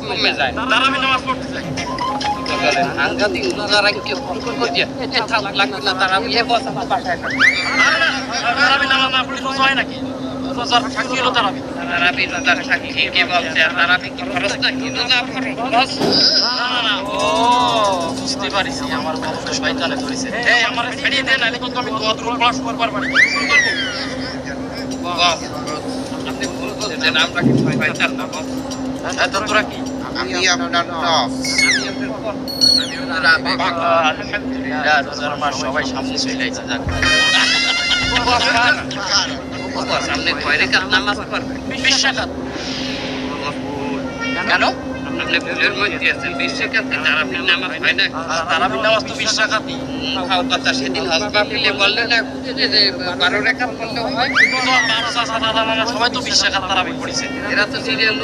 কমে যায় তারাবি নামাজ পড়তে যায় সাংঘাতিক রোজা রাখতে লাগবে না তারা বসা বাসায় তারাবি নামাজ না পড়লে রোজা হয় নাকি রোজার সাক্ষী হলো তারাবি তারাবি রোজার সাক্ষী কে বলছে তারাবি কি খরচ নাকি রোজা খরচ না ও বুঝতে পারিছি আমার বন্ধু শয়তানে ধরেছে এই আমার ছেড়ে দে নালে কিন্তু আমি দোয়া দূর ক্লাস করবার পারি বস আপনি ভুল করছেন আমরা কি শয়তান না বস তোরা কি আমি আপনার নফস আলহামদুলিল্লাহ রোজার মাস সবাই সামনে চলে আইছে যাক সামনে কয় রেখাত নামাজ পড়বে 20 টাকা কেন আপনি ভুলের মধ্যে আছেন 20 রেখাত তারাবি নামাজ হয় না তারাবি নামাজ তো 20 টাকাতেই খাও কথা সেদিন হজবা মিলে বললেন না যে 12 রেখাত পড়লে হয় সবাই তো 20 টাকা তারাবি পড়েছে এরা তো সিরিয়াল